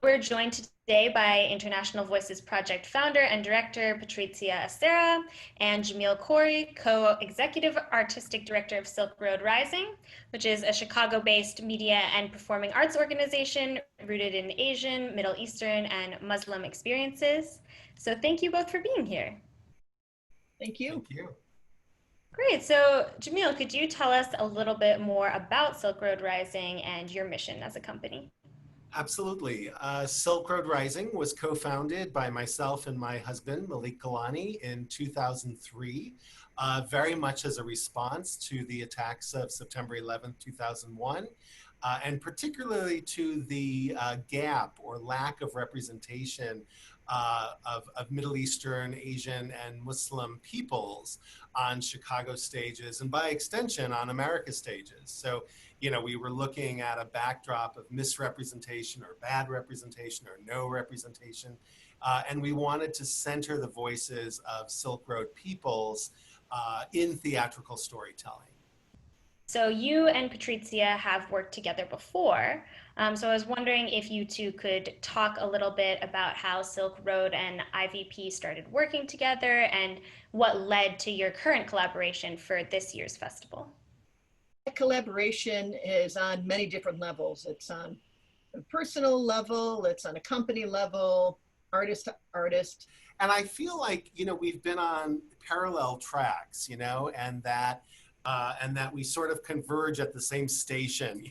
We're joined today by International Voices Project founder and director Patrizia Acerra and Jamil Khoury, co-executive artistic director of Silk Road Rising, which is a Chicago-based media and performing arts organization rooted in Asian, Middle Eastern, and Muslim experiences. So thank you both for being here. Thank you. Thank you. Great. So, Jamil, could you tell us a little bit more about Silk Road Rising and your mission as a company? Absolutely. Silk Road Rising was co-founded by myself and my husband, Malik Galani, in 2003, very much as a response to the attacks of September 11th, 2001, and particularly to the gap or lack of representation of Middle Eastern, Asian, and Muslim peoples on Chicago stages, and by extension on America stages. So, we were looking at a backdrop of misrepresentation or bad representation or no representation. And we wanted to center the voices of Silk Road peoples in theatrical storytelling. So you and Patrizia have worked together before. So I was wondering if you two could talk a little bit about how Silk Road and IVP started working together and what led to your current collaboration for this year's festival. Collaboration is on many different levels. It's on a personal level, it's on a company level, artist to artist. And I feel like, we've been on parallel tracks, and that we sort of converge at the same station,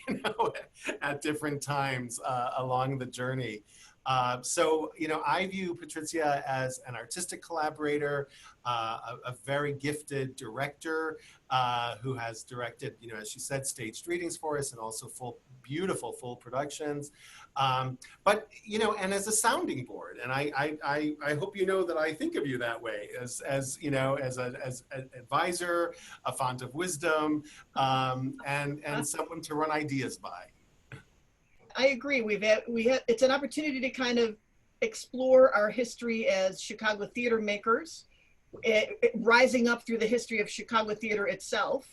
at different times along the journey. I view Patrizia as an artistic collaborator, a very gifted director who has directed, as she said, staged readings for us and also beautiful full productions. And as a sounding board, and I hope you know that I think of you that way as an advisor, a font of wisdom, and someone to run ideas by. I agree. It's an opportunity to kind of explore our history as Chicago theater makers, rising up through the history of Chicago theater itself,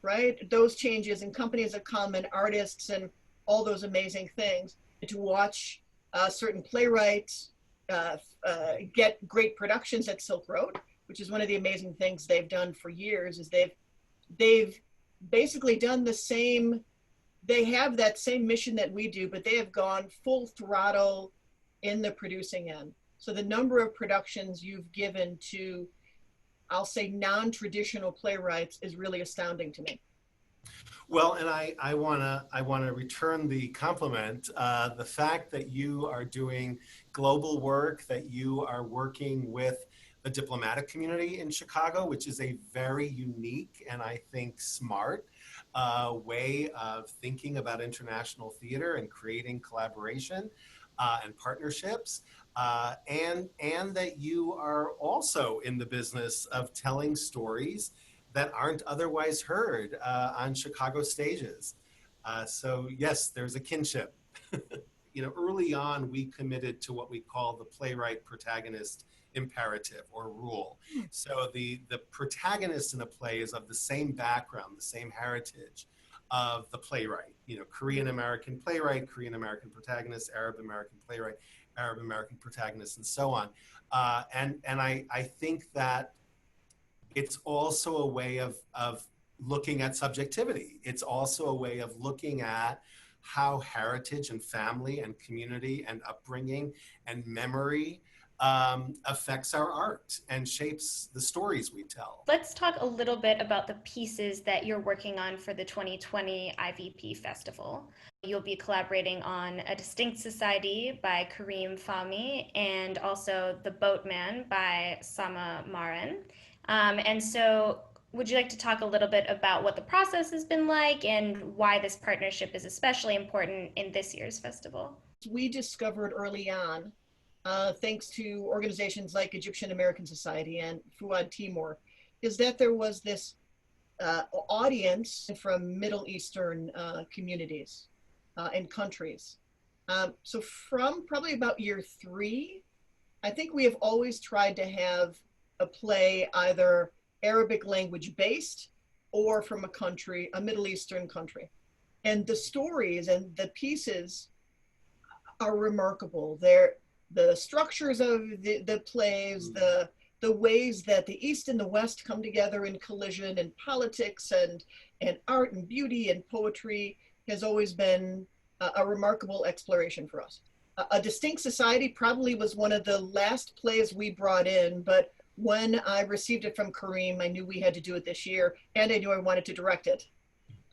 right? Those changes in companies that come and artists and all those amazing things. To watch certain playwrights get great productions at Silk Road, which is one of the amazing things they've done for years, is they've basically done the same. They have that same mission that we do, but they have gone full throttle in the producing end. So the number of productions you've given to, I'll say, non-traditional playwrights is really astounding to me. Well, and I wanna return the compliment. The fact that you are doing global work, that you are working with the diplomatic community in Chicago, which is a very unique and I think smart way of thinking about international theater and creating collaboration and partnerships, and that you are also in the business of telling stories that aren't otherwise heard on Chicago stages. So yes, there's a kinship. Early on, we committed to what we call the playwright protagonist imperative or rule. So the protagonist in a play is of the same background, the same heritage of the playwright. Korean American playwright, Korean American protagonist, Arab American playwright, Arab American protagonist, and so on. And I think that it's also a way of looking at subjectivity. It's also a way of looking at how heritage and family and community and upbringing and memory affects our art and shapes the stories we tell. Let's talk a little bit about the pieces that you're working on for the 2020 IVP Festival. You'll be collaborating on A Distinct Society by Kareem Fahmy and also The Boatman by Sama Marin. And so would you like to talk a little bit about what the process has been like and why this partnership is especially important in this year's festival? We discovered early on, thanks to organizations like Egyptian American Society and Fuad Timur, is that there was this audience from Middle Eastern communities and countries. So from probably about year 3, I think we have always tried to have a play either Arabic language based or from a Middle Eastern country. And the stories and the pieces are remarkable. They're the structures of the plays, the ways that the East and the West come together in collision, and politics and art and beauty and poetry has always been a remarkable exploration for us. A Distinct Society probably was one of the last plays we brought in, but when I received it from Kareem, I knew we had to do it this year, and I knew I wanted to direct it.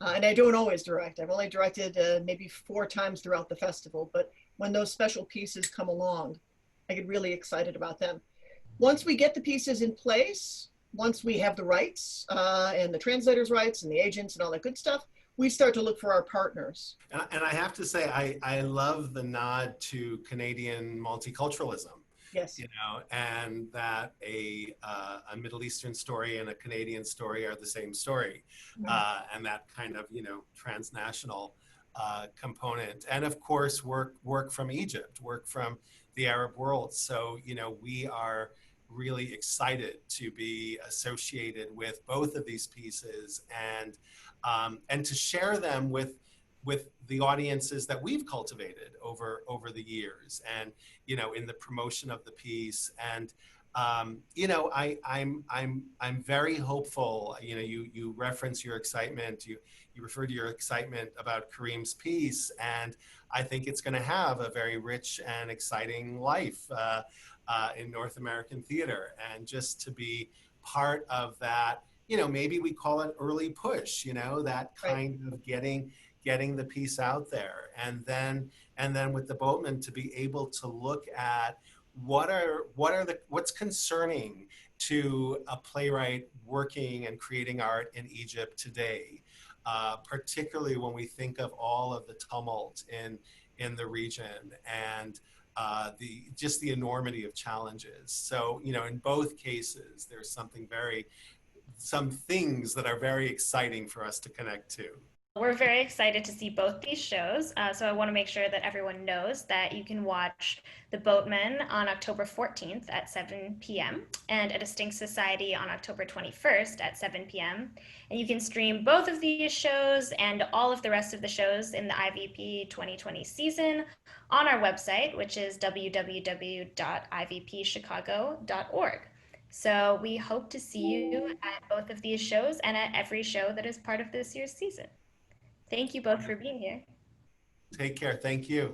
And I don't always direct. I've only directed maybe 4 times throughout the festival, but when those special pieces come along, I get really excited about them. Once we get the pieces in place, once we have the rights and the translators' rights and the agents and all that good stuff, we start to look for our partners. And I have to say, I love the nod to Canadian multiculturalism. Yes. You know, and that a Middle Eastern story and a Canadian story are the same story, and that kind of, you know, transnational component, and of course work from Egypt, work from the Arab world. So, you know, we are really excited to be associated with both of these pieces, and to share them with the audiences that we've cultivated over the years, and, you know, in the promotion of the piece. And you know, I'm very hopeful. You know, you reference your excitement, you refer to your excitement about Kareem's piece, and I think it's going to have a very rich and exciting life in North American theater. And just to be part of that, you know, maybe we call it early push, you know, that kind of getting the piece out there. And then with the Boatman, to be able to look at what's concerning to a playwright working and creating art in Egypt today, particularly when we think of all of the tumult in the region, and the enormity of challenges. So, you know, in both cases, there's some things that are very exciting for us to connect to. We're very excited to see both these shows. So I want to make sure that everyone knows that you can watch The Boatman on October 14th at 7 p.m. and A Distinct Society on October 21st at 7 p.m. And you can stream both of these shows and all of the rest of the shows in the IVP 2020 season on our website, which is www.ivpchicago.org. So we hope to see you at both of these shows and at every show that is part of this year's season. Thank you both for being here. Take care. Thank you.